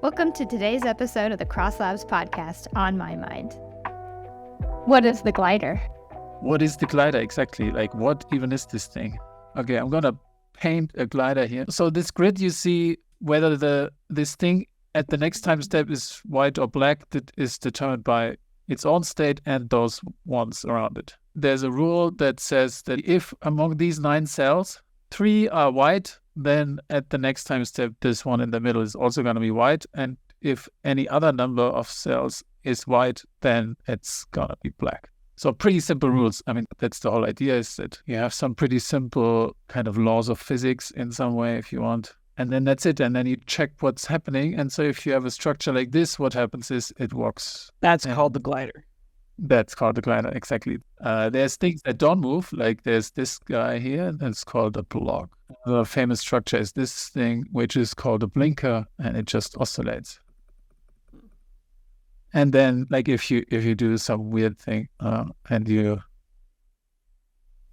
Welcome to today's episode of the Cross Labs podcast, On My Mind. What is the glider? What is the glider exactly? Like, what even is this thing? Okay, I'm going to paint a glider here. So this grid, you see whether this thing at the next time step is white or black, that is determined by its own state and those ones around it. There's a rule that says that if among these 9 cells, 3 are white, then at the next time step, this one in the middle is also going to be white. And if any other number of cells is white, then it's going to be black. So pretty simple rules. I mean, that's the whole idea, is that you have some pretty simple kind of laws of physics in some way, if you want. And then that's it. And then you check what's happening. And so if you have a structure like this, what happens is it walks. That's called the glider. That's called the glider, exactly. There's things that don't move, like there's this guy here, that's called a block. Another famous structure is this thing, which is called a blinker, and it just oscillates. And then, like, if you do some weird thing and you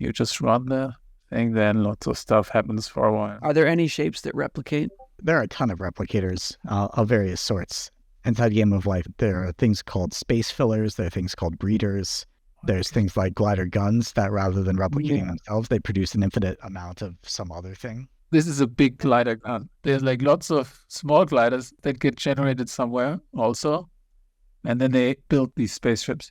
just run the thing, then lots of stuff happens for a while. Are there any shapes that replicate? There are a ton of replicators of various sorts. Inside Game of Life, there are things called space fillers, there are things called breeders, there's things like glider guns that rather than replicating themselves, they produce an infinite amount of some other thing. This is a big glider gun. There's like lots of small gliders that get generated somewhere also, and then they build these spaceships.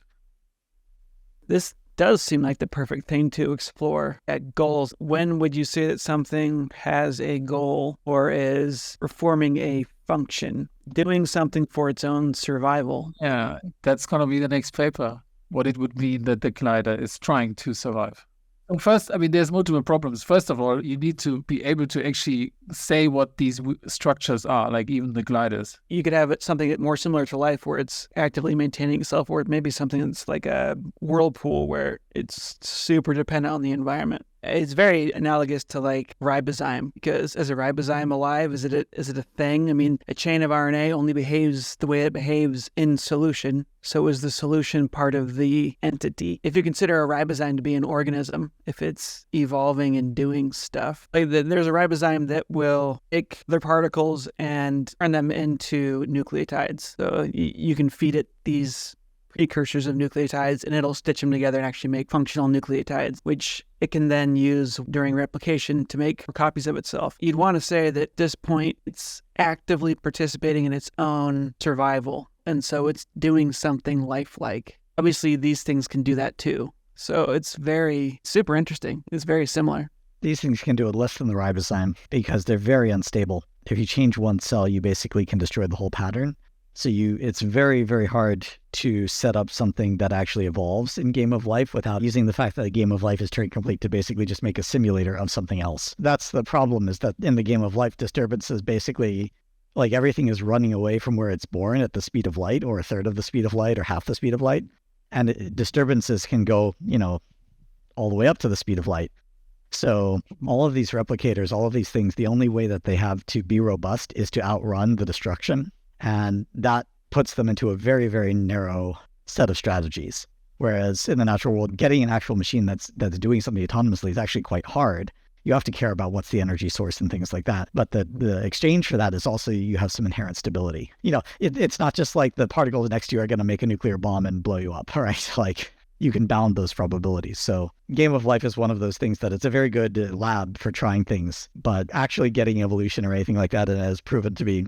This does seem like the perfect thing to explore at goals. When would you say that something has a goal or is performing a function, doing something for its own survival? Yeah, that's going to be the next paper, what it would mean that the glider is trying to survive. And first, I mean, there's multiple problems. First of all, you need to be able to actually say what these structures are, like even the gliders. You could have it something more similar to life where it's actively maintaining itself, or maybe something that's like a whirlpool where it's super dependent on the environment. It's very analogous to like ribozyme, because as a ribozyme alive, is it a thing? I mean, a chain of RNA only behaves the way it behaves in solution. So is the solution part of the entity? If you consider a ribozyme to be an organism, if it's evolving and doing stuff, like there's a ribozyme that will take their particles and turn them into nucleotides. So you can feed it these precursors of nucleotides and it'll stitch them together and actually make functional nucleotides, which it can then use during replication to make copies of itself. You'd want to say that at this point, it's actively participating in its own survival. And so it's doing something lifelike. Obviously, these things can do that too. So it's very super interesting. It's very similar. These things can do it less than the ribozyme because they're very unstable. If you change one cell, you basically can destroy the whole pattern. So it's very, very hard to set up something that actually evolves in Game of Life without using the fact that a Game of Life is Turing complete to basically just make a simulator of something else. That's the problem, is that in the Game of Life, Disturbances basically, like, everything is running away from where it's born at the speed of light, or a third of the speed of light, or half the speed of light. And Disturbances can go, all the way up to the speed of light. So all of these replicators, all of these things, the only way that they have to be robust is to outrun the destruction. And that puts them into a very, very narrow set of strategies. Whereas in the natural world, getting an actual machine that's doing something autonomously is actually quite hard. You have to care about what's the energy source and things like that. But the exchange for that is also you have some inherent stability. It's not just like the particles next to you are going to make a nuclear bomb and blow you up, right? Like, you can bound those probabilities. So Game of Life is one of those things that it's a very good lab for trying things, but actually getting evolution or anything like that has proven to be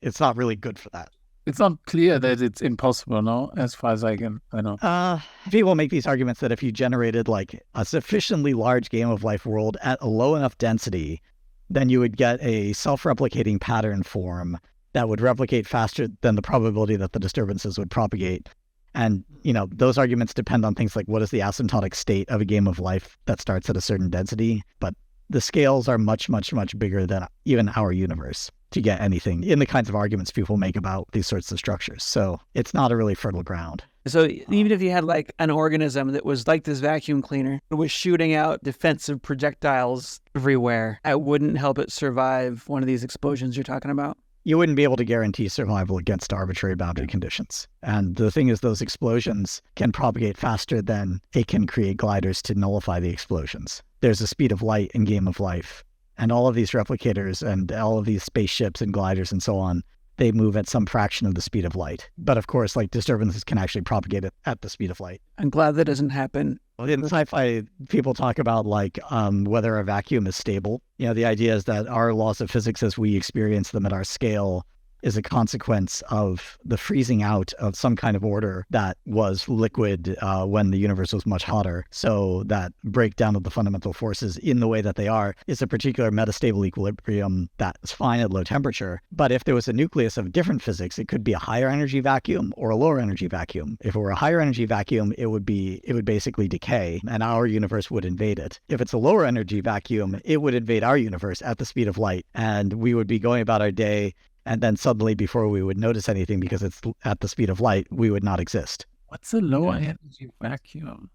it's not really good for that. It's not clear that it's impossible, no, as far as I know. People make these arguments that if you generated like a sufficiently large Game of Life world at a low enough density, then you would get a self-replicating pattern form that would replicate faster than the probability that the disturbances would propagate. And, those arguments depend on things like what is the asymptotic state of a Game of Life that starts at a certain density. But the scales are much, much, much bigger than even our universe to get anything in the kinds of arguments people make about these sorts of structures. So it's not a really fertile ground. So even if you had like an organism that was like this vacuum cleaner, it was shooting out defensive projectiles everywhere, it wouldn't help it survive one of these explosions you're talking about? You wouldn't be able to guarantee survival against arbitrary boundary conditions. And the thing is, those explosions can propagate faster than it can create gliders to nullify the explosions. There's a speed of light in Game of Life. And all of these replicators and all of these spaceships and gliders and so on, they move at some fraction of the speed of light. But of course, like disturbances can actually propagate at the speed of light. I'm glad that doesn't happen. In sci-fi, people talk about like whether a vacuum is stable. The idea is that our laws of physics as we experience them at our scale is a consequence of the freezing out of some kind of order that was liquid when the universe was much hotter. So that breakdown of the fundamental forces in the way that they are is a particular metastable equilibrium that's fine at low temperature. But if there was a nucleus of different physics, it could be a higher energy vacuum or a lower energy vacuum. If it were a higher energy vacuum, it would basically decay and our universe would invade it. If it's a lower energy vacuum, it would invade our universe at the speed of light, and we would be going about our day. And then suddenly, before we would notice anything because it's at the speed of light, we would not exist. What's a lower energy vacuum?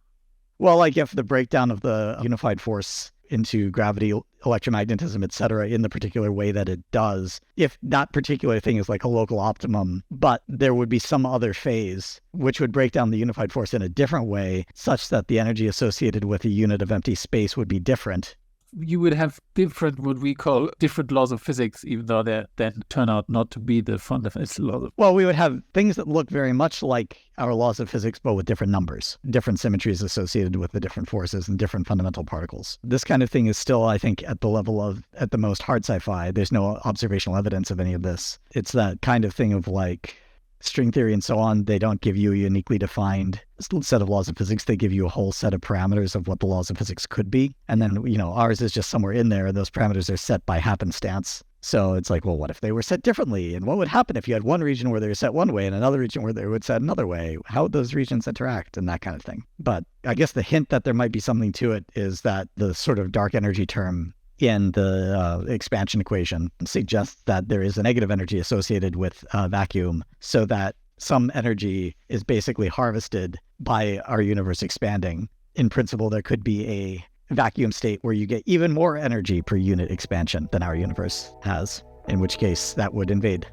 Well, like if the breakdown of the unified force into gravity, electromagnetism, etc., in the particular way that it does, if that particular thing is like a local optimum, but there would be some other phase which would break down the unified force in a different way, such that the energy associated with a unit of empty space would be different. You would have different, what we call different laws of physics, even though they then turn out not to be the fundamental laws. Well, we would have things that look very much like our laws of physics, but with different numbers, different symmetries associated with the different forces and different fundamental particles. This kind of thing is still, I think, at the level of, at the most, hard sci-fi. There's no observational evidence of any of this. It's that kind of thing of like string theory and so on. They don't give you a uniquely defined set of laws of physics. They give you a whole set of parameters of what the laws of physics could be. And then, ours is just somewhere in there, and those parameters are set by happenstance. So it's like, well, what if they were set differently? And what would happen if you had one region where they were set one way and another region where they were set another way? How would those regions interact and that kind of thing? But I guess the hint that there might be something to it is that the sort of dark energy term in the expansion equation suggests that there is a negative energy associated with vacuum, so that some energy is basically harvested by our universe expanding. In principle, there could be a vacuum state where you get even more energy per unit expansion than our universe has, in which case that would invade.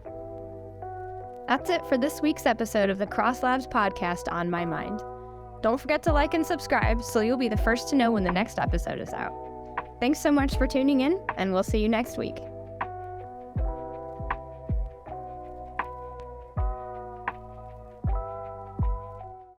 That's it for this week's episode of the Cross Labs podcast, On My Mind. Don't forget to like and subscribe so you'll be the first to know when the next episode is out. Thanks so much for tuning in, and we'll see you next week.